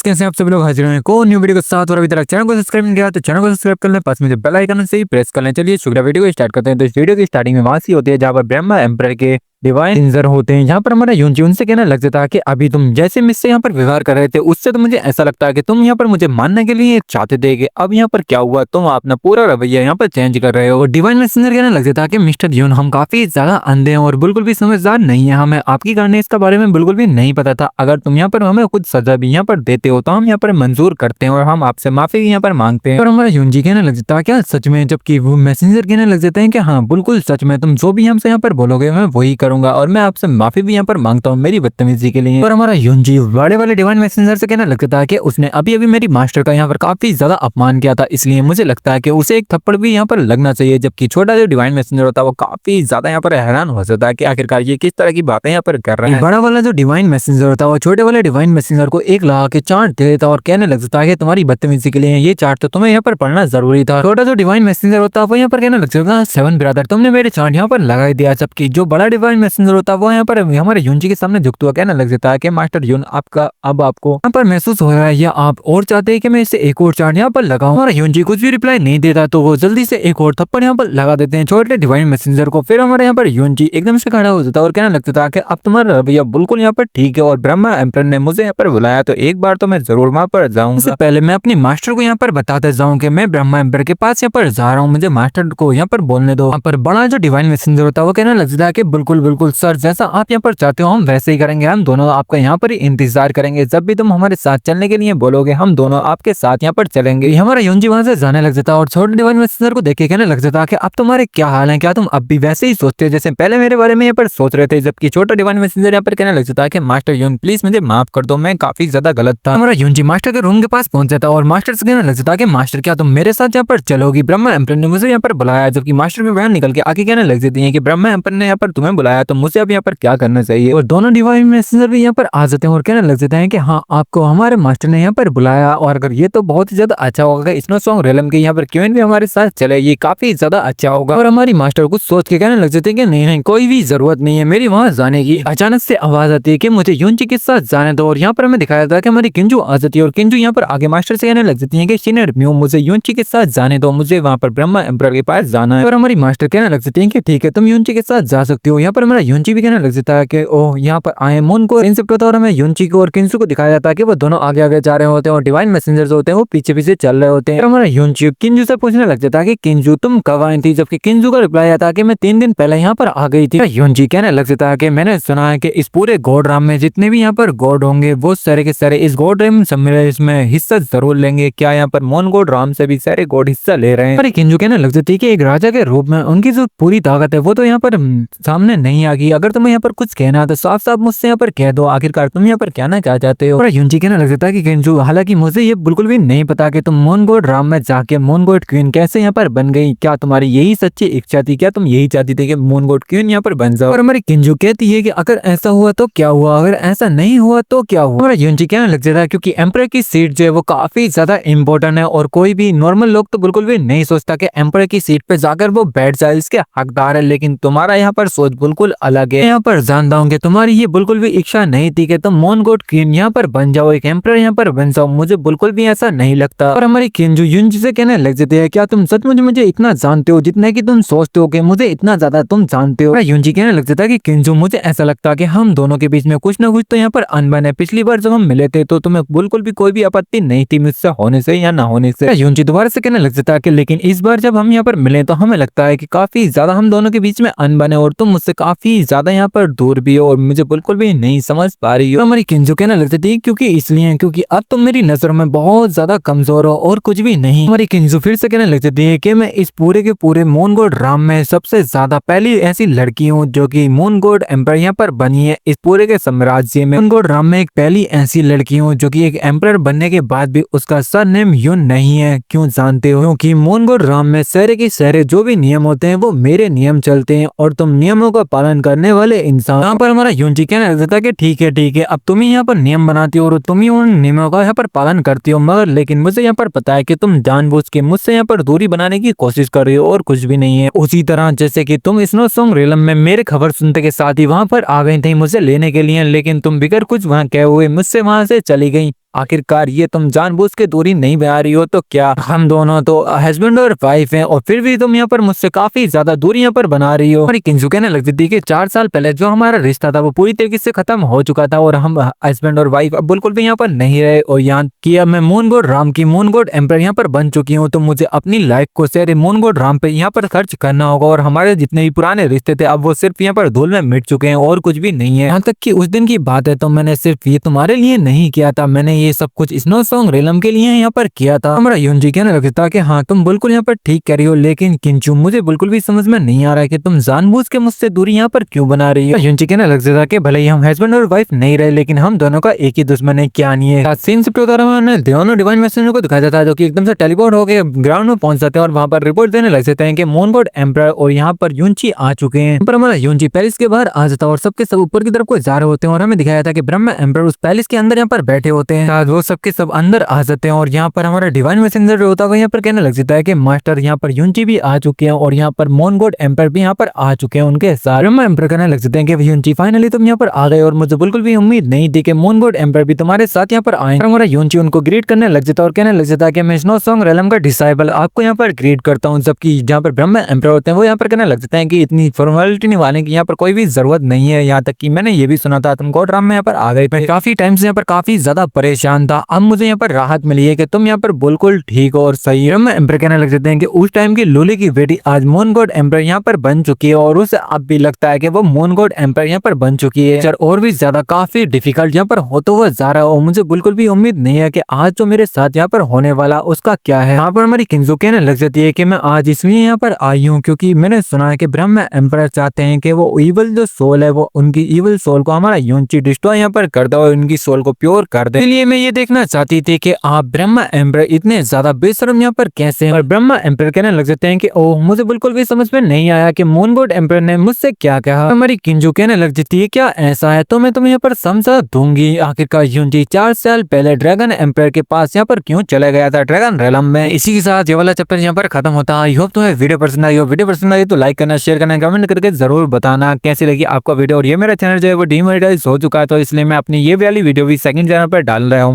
कैसे आप सभी लोग हाजिर हैं को न्यू वीडियो के साथ। और अभी तक चैनल को सब्सक्राइब नहीं किया तो चैनल को सब्सक्राइब कर लें, पास में जो बेल आइकन से ही प्रेस कर लें। चलिए शुक्रिया, वीडियो को स्टार्ट करते हैं। तो इस वीडियो की स्टार्टिंग में वहां से होती है जहाँ पर ब्रह्मा एम्परर के डिवाइन इंजर होते हैं, जहाँ पर हमारा यूनजी उनसे कहना लग जाता है कि अभी तुम जैसे मुझसे यहाँ पर व्यवहार कर रहे थे उससे तो मुझे ऐसा लगता है कि तुम यहाँ पर मुझे मानने के लिए चाहते थे कि अब यहाँ पर क्या हुआ, तुम अपना पूरा रवैया यहाँ पर चेंज कर रहे हो। और डिवाइन मैसेंजर कहने लग जाता है कि मिस्टर यून, हम काफी ज्यादा अंधे हैं और बिल्कुल भी समझदार नहीं है, हमें आपकी करने इसका बारे में बिल्कुल भी नहीं पता था। अगर तुम यहाँ पर हमें कुछ सजा भी यहाँ पर देते हो तो हम यहाँ पर मंजूर करते हैं और हम आपसे माफी भी यहाँ पर मांगते हैं। और हमारा यूनजी कहने लग जाता है क्या सच में, जबकि वो मैसेंजर कहने लग जाते हैं कि हाँ बिल्कुल सच में, तुम जो भी हमसे यहाँ पर बोलोगे मैं वही करूंगा और मैं आपसे माफी भी यहाँ पर मांगता हूँ मेरी बदतमीजी के लिए। और हमारा यूनजी बड़े वाले डिवाइन मैसेंजर से कहने लगता है कि उसने अभी अभी मेरी मास्टर का यहाँ पर काफी ज्यादा अपमान किया था, इसलिए मुझे लगता है कि उसे एक थप्पड़ भी यहाँ पर लगना चाहिए। जबकि छोटा जो डिवाइन मैसेंजर होता है वो काफी ज्यादा यहाँ पर हैरान हो जाता है कि आखिरकार ये किस तरह की बातें यहाँ पर कर रहे हैं। बड़ा वाला जो डिवाइन मैसेंजर होता है वो छोटे वाले डिवाइन मैसेंजर को एक लगा के चार्ट दे देता और कहने लग जाता है कि तुम्हारी बदतमीजी के लिए ये चार्ट तो तुम्हें यहाँ पर पढ़ना जरूरी था। छोटा जो डिवाइन मैसेंजर होता है वो यहाँ पर कहने लग जाता है सेवन ब्रदर, तुमने मेरे चार्ट यहाँ पर लगा दिया। जबकि जो बड़ा डिवाइन मैसेंजर होता है वो यहाँ पर हमारे यूनजी के सामने झुकता हुआ कहने लग जाता है कि मास्टर यून, आपका अब आपको यहाँ पर महसूस हो रहा है या आप और चाहते हैं कि मैं इसे एक और चार्ट यहाँ पर लगाऊं। हमारा यूनजी कुछ भी रिप्लाई नहीं देता तो वो जल्दी से एक और थप्पड़ यहाँ पर लगा देते हैं छोटे डिवाइन मैसेंजर को। फिर हमारे यहाँ पर यूनजी एकदम से खड़ा हो जाता है और कहने लगता था कि अब तुम्हारा रवैया बिल्कुल यहाँ पर ठीक है और ब्रह्मा एम्परर ने मुझे यहाँ पर बुलाया तो एक बार तो मैं जरूर वहां पर जाऊंगा। इससे पहले मैं अपनी मास्टर को यहाँ पर बताते जाऊँ कि मैं ब्रह्मा एम्परर के पास यहाँ पर जा रहा हूँ, मुझे मास्टर को यहाँ पर बोलने दो। यहाँ पर बड़ा जो डिवाइन मैसेंजर होता है वो कहने लग जाता है कि बिल्कुल बिल्कुल सर, जैसा आप यहाँ पर चाहते हो हम वैसे ही करेंगे, हम दोनों आपका यहाँ पर ही इंतजार करेंगे, जब भी तुम हमारे साथ चलने के लिए बोलोगे हम दोनों आपके साथ यहाँ पर चलेंगे। हमारा यूनजी वहां से जाने लग जाता है और छोटे डिवाइन मैसेंजर को देख के कहने लग जाता है कि अब तुम्हारे क्या हाल है, क्या तुम अब भी वैसे ही सोचते हो जैसे पहले मेरे बारे में यहाँ पर सोच रहे थे। जबकि छोटा डिवाइन मैसेंजर यहाँ पर कहने लग जाता है कि मास्टर यून प्लीज मुझे माफ कर दो, मैं काफी ज्यादा गलत था। हमारा यूनजी मास्टर के रूम के पास पहुंच जाता और मास्टर से कहने लग जाता है कि मास्टर क्या तुम मेरे साथ यहाँ पर चलोगी, ब्रह्मा एम्परर ने मुझे यहाँ पर बुलाया। जबकि मास्टर की बहन निकल के आगे कहने लग जाती है कि ब्रह्मा एम्परर ने यहाँ पर तुम्हें बुलाया तो मुझे अब यहाँ पर क्या करना चाहिए। और दोनों डिवाइन मैसेंजर भी यहाँ पर आ जाते हैं और कहने लग जाते हैं कि हाँ आपको हमारे मास्टर ने यहाँ पर बुलाया और अगर ये तो बहुत ही ज्यादा अच्छा होगा, स्नो सॉन्ग रेलम के यहाँ पर क्वीन भी हमारे साथ चले, ये काफी ज्यादा अच्छा होगा। और हमारी मास्टर कुछ सोच के कहने लग जाते हैं कि नहीं नहीं कोई भी जरूरत नहीं है मेरी वहाँ जाने की। अचानक से आवाज आती है कि मुझे यूनजी के साथ जाने दो और यहाँ पर हमें दिखाया जाता है कि हमारी किंजू आ जाती है और किंजू यहाँ पर आगे मास्टर से कहने लग जाती है कि सीनियर म्यू मुझे यूनजी के साथ जाने दो, मुझे वहाँ पर ब्रह्मा एम्परर के पास जाना है। और हमारी मास्टर कहने लग जाती है कि ठीक है तुम यूनजी के साथ जा सकती हो। यहाँ पर हमारा यूनजी भी कहने लग जाता है कि ओह यहाँ पर आए मून को इंसेप्ट होता है और हमें यूनजी को और किंजू को दिखाया जाता है कि वो दोनों आगे आगे जा रहे होते हैं और डिवाइन मैसेंजर्स होते हैं वो पीछे पीछे चल रहे होते हैं। और हमारा यूनजी किंजू से पूछने लग जाता है कि किंजू तुम कब आई थी, जबकि किंजू का रिप्लाई आता है कि मैं 3 दिन पहले यहाँ पर आ गई थी। यूनजी कहने लग जाता है कि मैंने सुना है कि इस पूरे गॉड राम में जितने भी यहाँ पर गॉड होंगे वो सारे के सारे इस गॉड राम इसमें हिस्सा जरूर लेंगे, क्या यहाँ पर मोन गॉड राम से भी सारे गॉड हिस्सा ले रहे हैं। पर किंजू कहने लग जाती है कि एक राजा के रूप में उनकी जो पूरी ताकत है वो तो यहाँ पर सामने नहीं आ गई, अगर तुम्हें यहाँ पर कुछ कहना है तो साफ साफ मुझसे यहाँ पर कह दो, आखिरकार तुम यहाँ पर कहना क्या चाहते हो। और यूनजी कहने लग जाता है कि किंजू हालांकि मुझे ये बिल्कुल भी नहीं पता कि तुम मोन गॉड राम में जाके मोन गॉड क्वीन कैसे यहाँ पर बन गई, क्या तुम्हारी यही सच्ची इच्छा थी, क्या तुम यही चाहती थी कि मोन गॉड क्वीन यहाँ पर बन जाओ। और हमारी किंजू कहती है कि अगर ऐसा हुआ तो क्या हुआ, अगर ऐसा नहीं हुआ तो क्या हुआ। हमारा यूनजी कहने लग जाता है क्योंकि एम्परर की सीट जो है वो काफी ज्यादा इंपॉर्टेंट है और कोई भी नॉर्मल लोग तो बिल्कुल भी नहीं सोचता कि एम्परर की सीट पे जाकर वो बैठ जाए, इसके हकदार है, लेकिन तुम्हारा यहाँ पर सोच बिल्कुल अलग है। यहाँ पर जानता हूँ कि तुम्हारी ये बिल्कुल भी इच्छा नहीं थी कि तुम मोन गॉड क्वीन यहाँ पर बन जाओ, एक एम्परर यहाँ पर बन जाओ, मुझे बिल्कुल भी ऐसा नहीं लगता। और हमारी किंजू यूनजी से कहने लग जाते हैं क्या तुम सचमुच मुझे इतना जानते हो जितना कि तुम सोचते हो कि मुझे इतना ज्यादा तुम जानते हो। यूनजी कहने लग जाता है कि किंजू मुझे ऐसा लगता है कि हम दोनों के बीच में कुछ ना कुछ तो यहाँ पर अनबन है, पिछली बार जब हम मिले थे तो तुम्हें बिल्कुल भी कोई भी आपत्ति नहीं थी मुझसे होने से या ना होने से। यूनजी दोबारा से कहने लग जाता है कि लेकिन इस बार जब हम यहाँ पर मिले तो हमें लगता है कि काफी ज्यादा हम दोनों के बीच में अनबन है और तुम मुझसे काफी ज्यादा यहाँ पर दूर भी हो और मुझे बिल्कुल भी नहीं समझ पा रही हो। हमारी किंजू कहने लग जाती है क्योंकि इसलिए क्योंकि अब तुम मेरी नजरों में बहुत ज्यादा कमजोर हो और कुछ भी नहीं। हमारी किंजू फिर से कहने लग जाती है कि मैं इस पूरे के पूरे मोन गॉड राम में सबसे ज्यादा पहली ऐसी लड़की हूँ जो कि मोन गॉड एम्परर यहाँ पर बनी है, इस पूरे के साम्राज्य में मोन गॉड राम में एक पहली ऐसी लड़की हूँ जो कि एक एम्परर बनने के बाद भी उसका सरनेम यून नहीं है। क्यों जानते हो? क्योंकि मोन गॉड राम में सारे के सारे जो भी नियम होते हैं वो मेरे नियम चलते हैं और तुम नियमों का पालन करने वाले इंसान। यहाँ पर हमारा यूनजी कहने लग जाता है कि ठीक है अब तुम ही यहाँ पर नियम बनाती हो और तुम ही उन नियमों का यहाँ पर पालन करती हो, मगर लेकिन मुझे यहाँ पर पता है कि तुम जानबूझ के मुझसे यहाँ पर दूरी बनाने की कोशिश कर रही हो और कुछ भी नहीं है। उसी तरह जैसे कि तुम स्नो सॉन्ग रेलम में मेरे खबर सुनते के साथ ही वहां पर आ गई थी मुझे लेने के लिए, लेकिन तुम बिगड़ कुछ वहां कहे हुए मुझसे वहां से चली गई आखिरकार ये तुम जानबूझ के दूरी नहीं बना रही हो तो क्या हम दोनों तो हस्बैंड और वाइफ हैं और फिर भी तुम यहाँ पर मुझसे काफी ज्यादा दूरी यहाँ पर बना रही हो। हमारी किंजू कहने लगती थी कि 4 साल पहले जो हमारा रिश्ता था वो पूरी तरीके से खत्म हो चुका था और हम हस्बैंड और वाइफ अब बिल्कुल भी यहाँ पर नहीं रहे और यहाँ की अब मैं मून गॉड राम की मून गॉड एम्पर यहाँ पर बन चुकी हूँ, तो मुझे अपनी लाइफ को सारे मून गॉड राम पे यहाँ पर खर्च करना होगा और हमारे जितने भी पुराने रिश्ते थे अब वो सिर्फ यहाँ पर धूल में मिट चुके हैं और कुछ भी नहीं है। यहाँ तक कि उस दिन की बात है तो मैंने सिर्फ ये तुम्हारे लिए नहीं किया था, मैंने ये सब कुछ स्नो सॉन्ग रेलम के लिए यहाँ पर किया था। हमारा यूनजी कहने लगा था कि हाँ तुम बिल्कुल यहाँ पर ठीक कह रही हो, लेकिन किंचू मुझे बिल्कुल भी समझ में नहीं आ रहा है कि तुम जानबूझ के मुझसे दूरी यहाँ पर क्यों बना रही हो। यूनजी कहने लगता था कि भले ही हम हस्बैंड और वाइफ नहीं रहे लेकिन हम दोनों का एक ही दुश्मन है, क्या नहीं है। सीन शिफ्ट होता रहा, मैंने दोनों डिवाइन मैसेंजर को दिखाया था जो कि एकदम से टेलीपोर्ट होकर ग्राउंड में पहुंच जाते हैं और वहां पर रिपोर्ट देने लग जाते हैं कि मून गॉड एम्परर और यहाँ पर यूनची आ चुके हैं। पर हमारा यूनची पैलेस के बाहर आ जाता है और सबके सब ऊपर की तरफ को जा रहे होते हैं और हमें दिखाया था कि ब्रह्मा एम्परर उस पैलेस के अंदर यहाँ पर बैठे होते हैं, वो सबके सब अंदर आ जाते हैं और यहाँ पर हमारा डिवाइन मैसेंजर होता है यहाँ पर कहने लग जाता है कि मास्टर यहाँ पर यूनची भी आ चुके हैं और यहाँ पर मून गॉड एम्परर भी यहाँ पर आ चुके हैं उनके साथ। ब्रह्मा एम्परर कहने लग जाते हैं कि यूनची फाइनली तुम यहाँ पर आ गए और मुझे बिल्कुल भी उम्मीद नहीं थी कि मून गॉड एम्परर भी तुम्हारे साथ यहाँ पर आए। हमारा यूनची उनको ग्रीट करने लग जाता है और कहने लग जाता है कि मैं स्नो सॉन्ग रेलम का डिसाइबल आपको यहाँ पर ग्रीट करता हूँ, जबकि जहाँ पर ब्रह्मा एम्परर होते हैं वो यहाँ पर कहने लग जाते हैं कि इतनी फॉर्मेलिटी निभाने की यहाँ पर कोई भी जरूरत नहीं है। यहाँ तक कि मैंने ये भी सुना था तुम गॉड राम में यहाँ पर आ गए थे, काफी टाइम से यहाँ पर काफी ज्यादा परेशान था, अब मुझे यहाँ पर राहत मिली है कि तुम यहाँ पर बिल्कुल ठीक हो और सही। ब्रह्मा एम्परर कहने लग जाते हैं कि उस टाइम की लूली की बेटी आज मून गॉड एम्परर यहाँ पर बन चुकी है और उसे अब भी लगता है कि वो मून गॉड एम्परर यहाँ पर बन चुकी है और भी ज्यादा काफी डिफिकल्ट यहाँ पर होता हुआ जा रहा है और मुझे बिल्कुल भी उम्मीद नहीं है कि आज जो मेरे साथ यहाँ पर होने वाला उसका क्या है। यहाँ पर हमारी किंजू कहने लग जाती है कि मैं आज इसलिए यहाँ पर आई हूँ क्योंकि मैंने सुना है कि ब्रह्मा एम्परर चाहते हैं कि वो इवल जो सोल है वो उनकी इवल सोल को हमारा यूनची डिस्ट्रॉय यहाँ पर कर दे और उनकी सोल को प्योर कर दे। इसलिए मैं ये देखना चाहती थी कि आप ब्रह्मा एम्परर इतने ज्यादा बेशरम यहाँ पर कैसे हैं। और ब्रह्मा एम्परर कहने लग जाते हैं कि ओह मुझे बिल्कुल भी समझ में नहीं आया कि मून गॉड एम्परर ने मुझसे क्या कहा। हमारी किंजू कहने लग जाती है क्या ऐसा है तो मैं तुम्हें यहाँ पर समझा दूंगी। आखिरकार यूनची 4 साल पहले ड्रैगन एम्परर के पास यहाँ पर क्यों चला गया था ड्रैगन रेलम में। इसी के साथ ये वाला चैप्टर यहाँ पर खत्म होता है। आई होप तुम्हें वीडियो पसंद आई हो, वीडियो पसंद आई तो लाइक करना, शेयर करना, कमेंट करके जरूर बताना कैसी लगी आपका वीडियो। और ये मेरा चैनल जो है वो डीमोनेटाइज हो चुका है तो इसलिए मैं अपनी ये वाली वीडियो भी सेकंड चैनल पर डाल